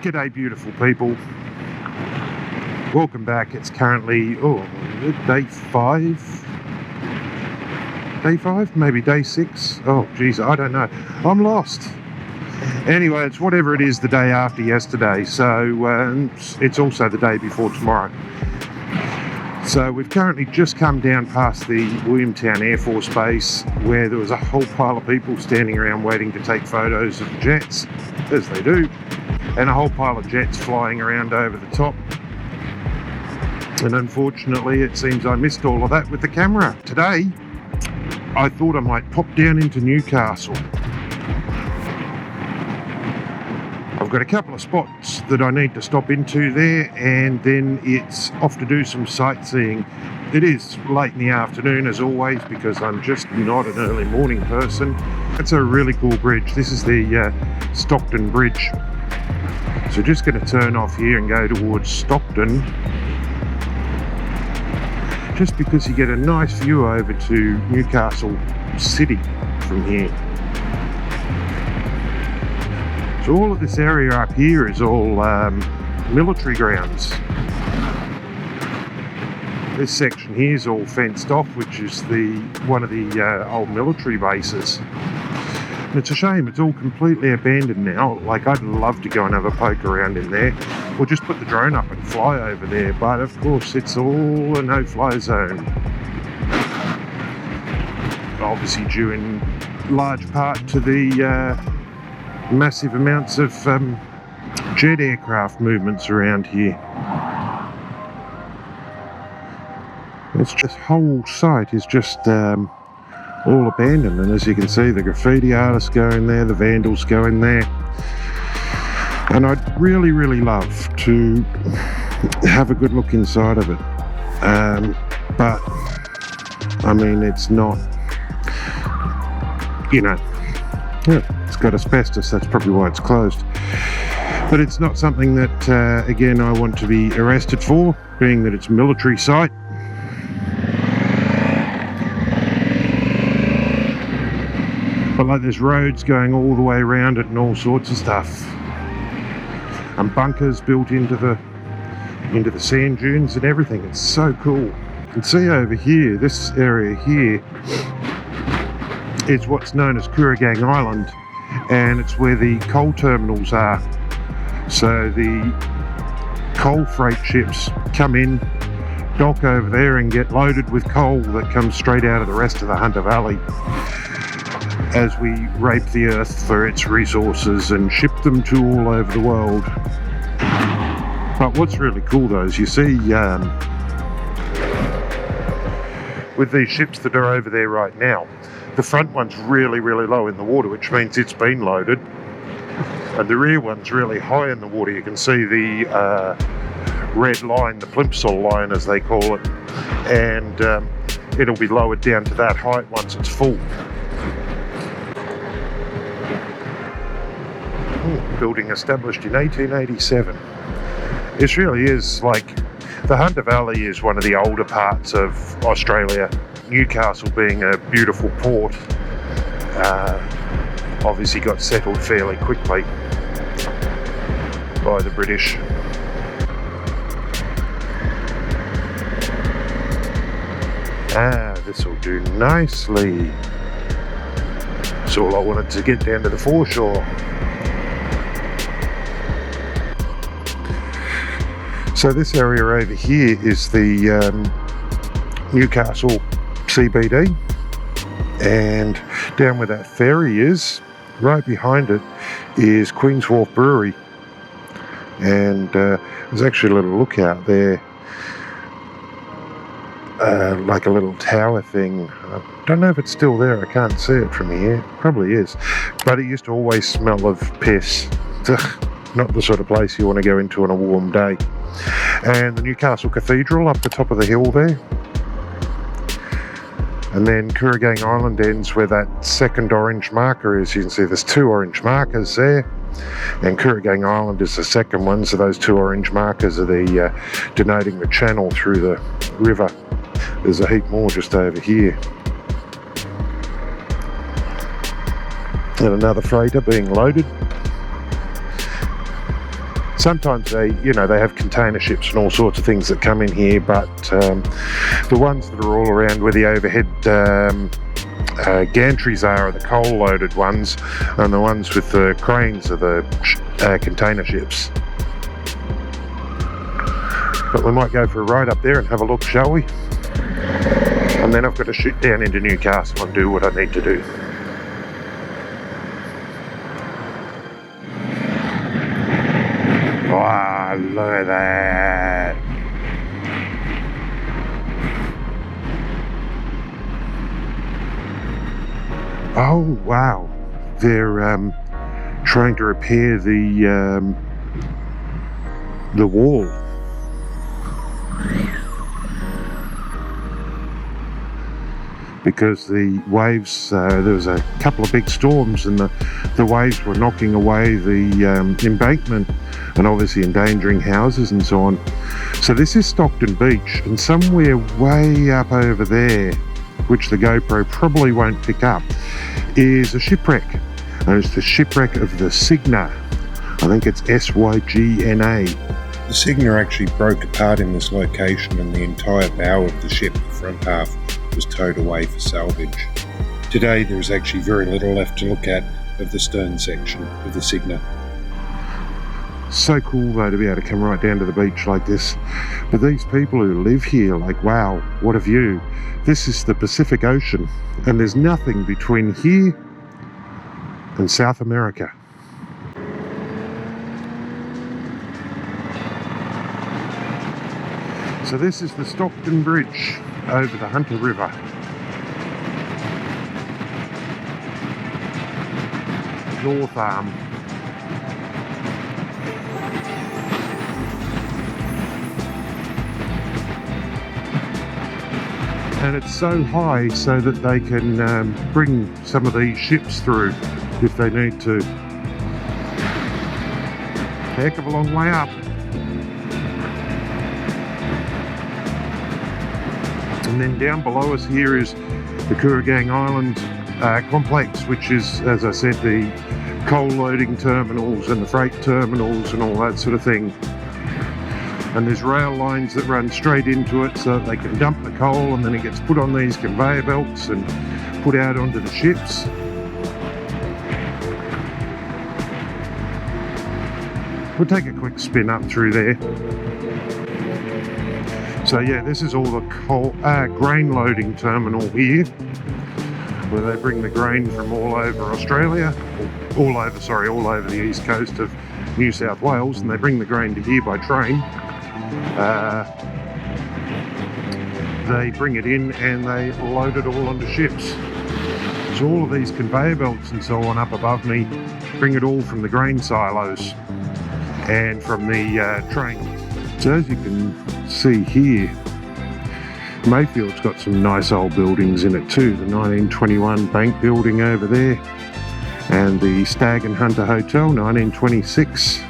G'day beautiful people, welcome back. It's currently day 5, maybe day 6. Oh geez, I don't know, I'm lost. Anyway, it's whatever it is the day after yesterday, so it's also the day before tomorrow. So we've currently just come down past the Williamtown Air Force Base, where there was a whole pile of people standing around waiting to take photos of the jets, as they do, and a whole pile of jets flying around over the top. And unfortunately, it seems I missed all of that with the camera. Today, I thought I might pop down into Newcastle. I've got a couple of spots that I need to stop into there, and then it's off to do some sightseeing. It is late in the afternoon as always, because I'm just not an early morning person. It's a really cool bridge. This is the Stockton Bridge. So just going to turn off here and go towards Stockton, just because you get a nice view over to Newcastle City from here. So all of this area up here is all military grounds. This section here is all fenced off, which is one of the old military bases. And it's a shame it's all completely abandoned now. Like, I'd love to go and have a poke around in there, or just put the drone up and fly over there, but of course it's all a no-fly zone. Obviously due in large part to the massive amounts of jet aircraft movements around here. This whole site is just all abandoned, and as you can see, the graffiti artists go in there, the vandals go in there, and I'd really love to have a good look inside of it, but I mean, it's not, you know, it's got asbestos, that's probably why it's closed. But it's not something that, again, I want to be arrested for, being that it's a military site. But like, there's roads going all the way around it and all sorts of stuff. And bunkers built into the sand dunes and everything. It's so cool. You can see over here, this area here, is what's known as Kooragang Island, and it's where the coal terminals are. So the coal freight ships come in, dock over there and get loaded with coal that comes straight out of the rest of the Hunter Valley, as we rape the earth for its resources and ship them to all over the world. But what's really cool though is you see with these ships that are over there right now, the front one's really low in the water, which means it's been loaded, and the rear one's really high in the water. You can see the red line, the plimsoll line as they call it, and it'll be lowered down to that height once it's full. Building established in 1887. This really is, like, the Hunter Valley is one of the older parts of Australia. Newcastle being a beautiful port, obviously got settled fairly quickly by the British. This will do nicely. That's all I wanted to get down to the foreshore. So this area over here is the Newcastle CBD, and down where that ferry is, right behind it, is Queen's Wharf Brewery, and there's actually a little lookout there, like a little tower thing. I don't know if it's still there, I can't see it from here. It probably is, but it used to always smell of piss. Not the sort of place you want to go into on a warm day. And the Newcastle Cathedral up the top of the hill there. And then Kooragang Island ends where that second orange marker is. You can see there's 2 orange markers there, and Kooragang Island is the second one, so those 2 orange markers are the denoting the channel through the river. There's a heap more just over here. And another freighter being loaded. Sometimes they have container ships and all sorts of things that come in here, but the ones that are all around where the overhead gantries are the coal-loaded ones, and the ones with the cranes are the container ships. But we might go for a ride up there and have a look, shall we? And then I've got to shoot down into Newcastle and do what I need to do. Wow, look at that! Oh wow, they're trying to repair the wall. Because the waves, there was a couple of big storms and the waves were knocking away the embankment and obviously endangering houses and so on. So this is Stockton Beach, and somewhere way up over there, which the GoPro probably won't pick up, is a shipwreck. And it's the shipwreck of the Sygna. I think it's Sygna. The Sygna actually broke apart in this location, and the entire bow of the ship, the front half, was towed away for salvage. Today there is actually very little left to look at of the stern section of the Sygna. So cool though to be able to come right down to the beach like this. But these people who live here, like, wow, what a view. This is the Pacific Ocean, and there's nothing between here and South America. So this is the Stockton Bridge over the Hunter River. North Arm. And it's so high so that they can bring some of these ships through if they need to. Heck of a long way up. And then down below us here is the Kooragang Island complex, which is, as I said, the coal loading terminals and the freight terminals and all that sort of thing. And there's rail lines that run straight into it so that they can dump the coal, and then it gets put on these conveyor belts and put out onto the ships. We'll take a quick spin up through there. So yeah, this is all the coal, grain loading terminal here, where they bring the grain from all over Australia, all over the east coast of New South Wales, and they bring the grain to here by train. They bring it in and they load it all onto ships. So all of these conveyor belts and so on up above me bring it all from the grain silos and from the train. So as you can see here, Mayfield's got some nice old buildings in it too. The 1921 bank building over there, and the Stag and Hunter Hotel, 1926.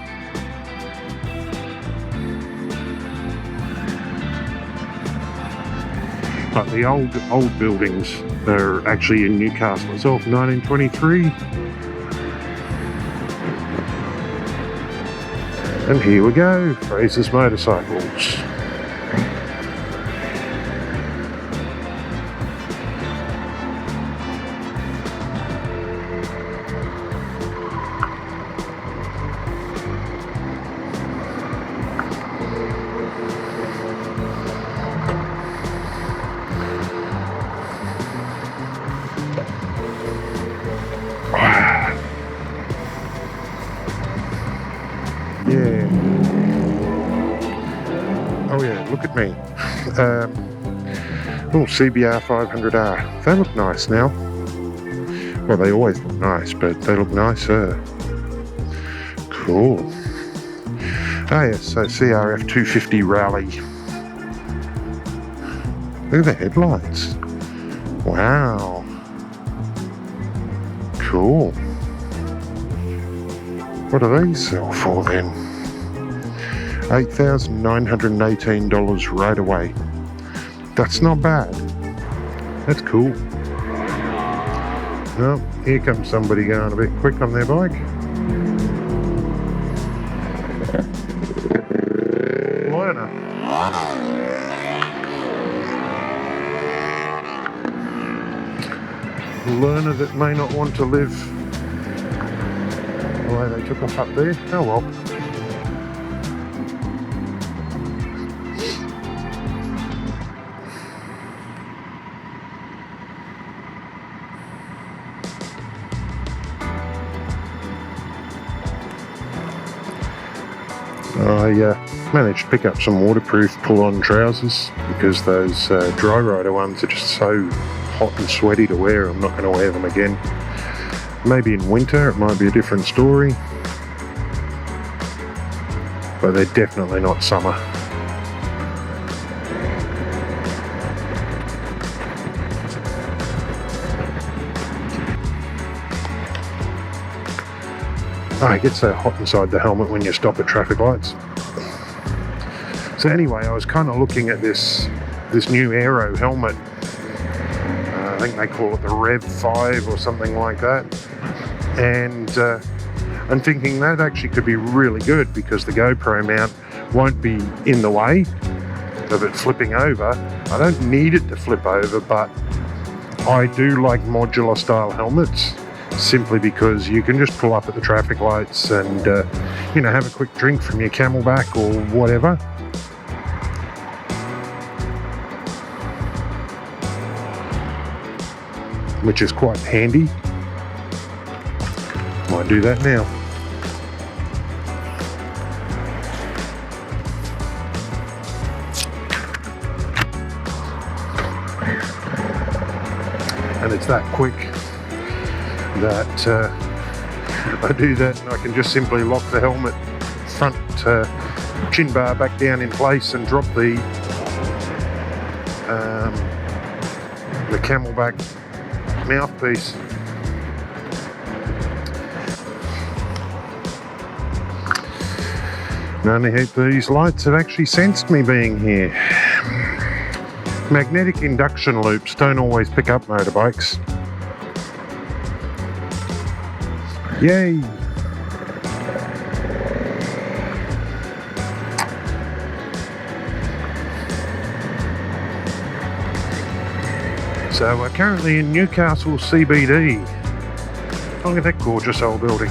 But the old buildings are actually in Newcastle itself, 1923. And here we go, Fraser's Motorcycles. Yeah. Oh yeah, look at me. Oh, CBR 500R. They look nice now. Well, they always look nice, but they look nicer. Cool. Oh yes, so CRF 250 Rally. Look at the headlights. Wow. Cool. What do they sell for then? $8,918 right away. That's not bad. That's cool. Oh, here comes somebody going a bit quick on their bike. owner that may not want to live the way they took off up there. Oh well. I managed to pick up some waterproof pull-on trousers because those dry rider ones are just so hot and sweaty to wear. I'm not going to wear them again. Maybe in winter it might be a different story, but they're definitely not summer. Oh, it gets so hot inside the helmet when you stop at traffic lights. So anyway, I was kind of looking at this new Aero helmet. I think they call it the Ep5 or something like that. And I'm thinking that actually could be really good because the GoPro mount won't be in the way of it flipping over. I don't need it to flip over, but I do like modular style helmets. Simply because you can just pull up at the traffic lights and have a quick drink from your Camelback or whatever. Which is quite handy. Might do that now. And it's that quick that I do that, and I can just simply lock the helmet front chin bar back down in place and drop the Camelback mouthpiece. And underneath these lights have actually sensed me being here. Magnetic induction loops don't always pick up motorbikes. Yay! So we're currently in Newcastle CBD. Look at that gorgeous old building.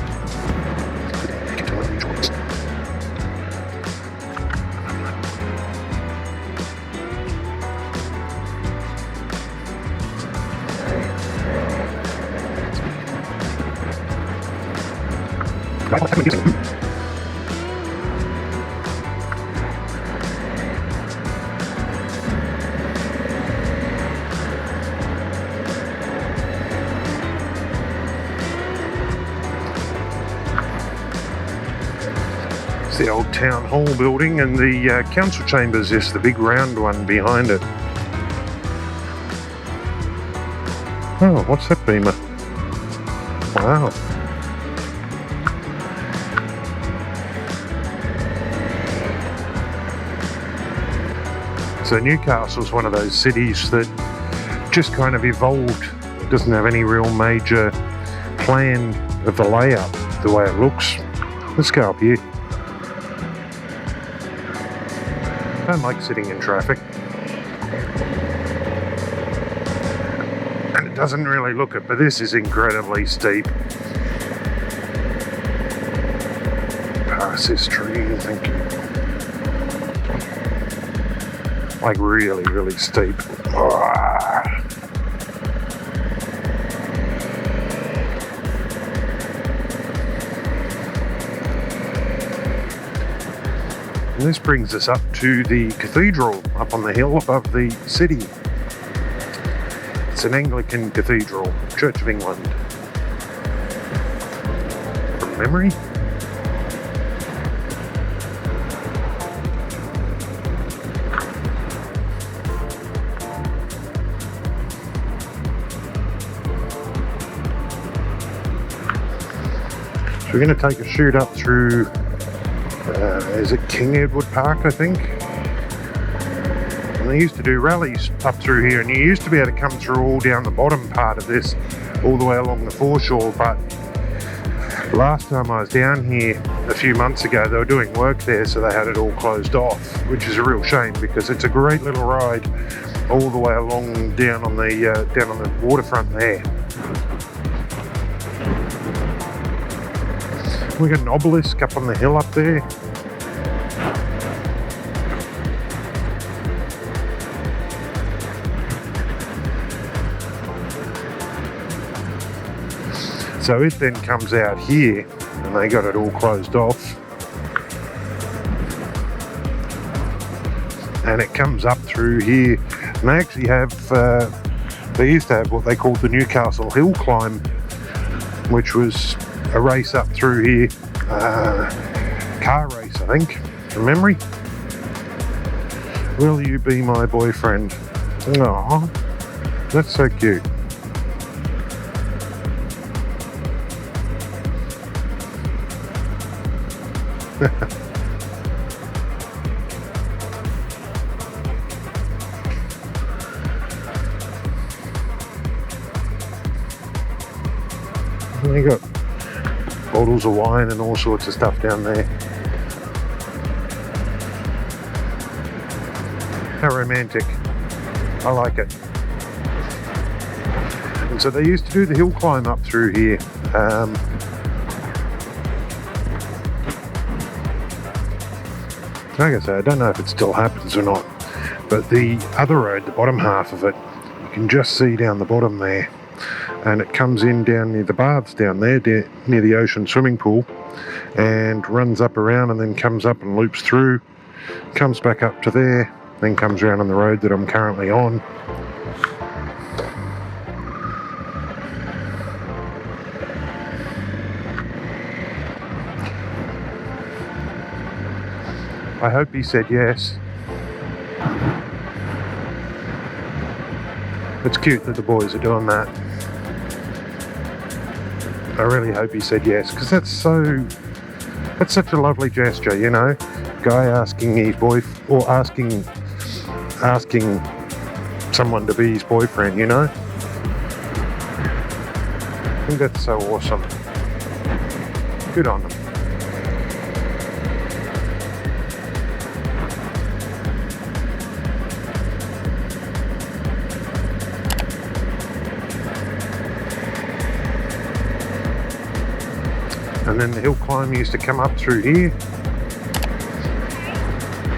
It's the old town hall building, and the council chambers is the big round one behind it. Oh, what's that beamer? Wow. So Newcastle's one of those cities that just kind of evolved. It doesn't have any real major plan of the layout, the way it looks. Let's go up here. I don't like sitting in traffic. And it doesn't really look it, but this is incredibly steep. Pass this tree, thank you. Like really, really steep. And this brings us up to the Cathedral, up on the hill above the city. It's an Anglican cathedral, Church of England. From memory. So we're going to take a shoot up through, is it King Edward Park, I think? And they used to do rallies up through here, and you used to be able to come through all down the bottom part of this, all the way along the foreshore, but last time I was down here a few months ago, they were doing work there, so they had it all closed off, which is a real shame because it's a great little ride all the way along down on the waterfront there. We got an obelisk up on the hill up there. So it then comes out here, and they got it all closed off. And it comes up through here. And they actually have, they used to have what they called the Newcastle Hill Climb, which was a race up through here. Car race, I think, from memory. Will you be my boyfriend? Aww, that's so cute. You got bottles of wine and all sorts of stuff down there. How romantic. I like it. And so they used to do the hill climb up through here. Like I say, I don't know if it still happens or not, but the other road, the bottom half of it, you can just see down the bottom there. And it comes in down near the baths down there, near the ocean swimming pool, and runs up around and then comes up and loops through, comes back up to there, then comes around on the road that I'm currently on. I hope he said yes. It's cute that the boys are doing that. I really hope he said yes, because that's such a lovely gesture, you know. Guy asking his or asking someone to be his boyfriend, you know. I think that's so awesome. Good on them. And then the hill climb used to come up through here.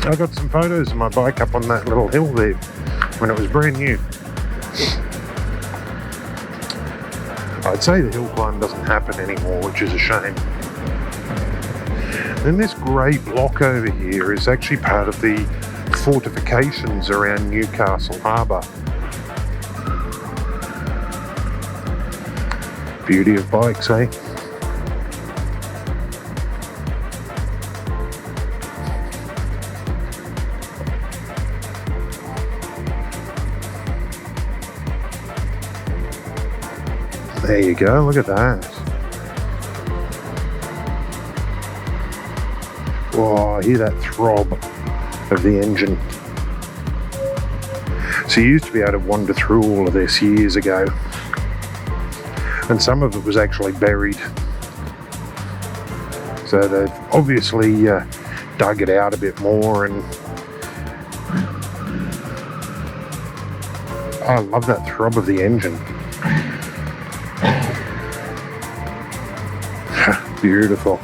I got some photos of my bike up on that little hill there when it was brand new. I'd say the hill climb doesn't happen anymore, which is a shame. Then this grey block over here is actually part of the fortifications around Newcastle Harbour. Beauty of bikes, eh? There you go, look at that. Whoa, hear that throb of the engine. So you used to be able to wander through all of this years ago. And some of it was actually buried. So they've obviously dug it out a bit more, and I love that throb of the engine. Beautiful.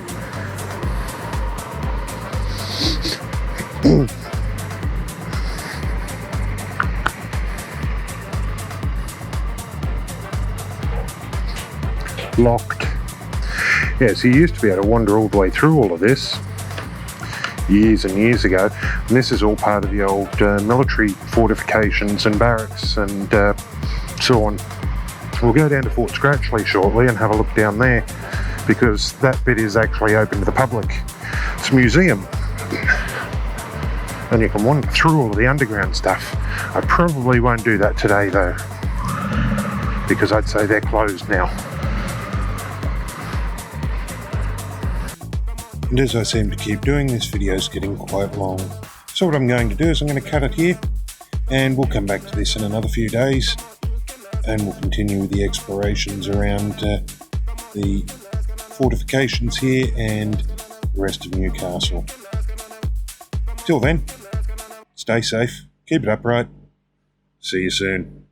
Locked. Yeah, so you used to be able to wander all the way through all of this years and years ago, and this is all part of the old military fortifications and barracks and so on. We'll go down to Fort Scratchley shortly and have a look down there, because that bit is actually open to the public. It's a museum, and you can wander through all of the underground stuff. I probably won't do that today though, because I'd say they're closed now. And as I seem to keep doing, this video is getting quite long. So what I'm going to do is I'm going to cut it here, and we'll come back to this in another few days, and we'll continue with the explorations around the fortifications here and the rest of Newcastle. Till then, stay safe, keep it upright, see you soon.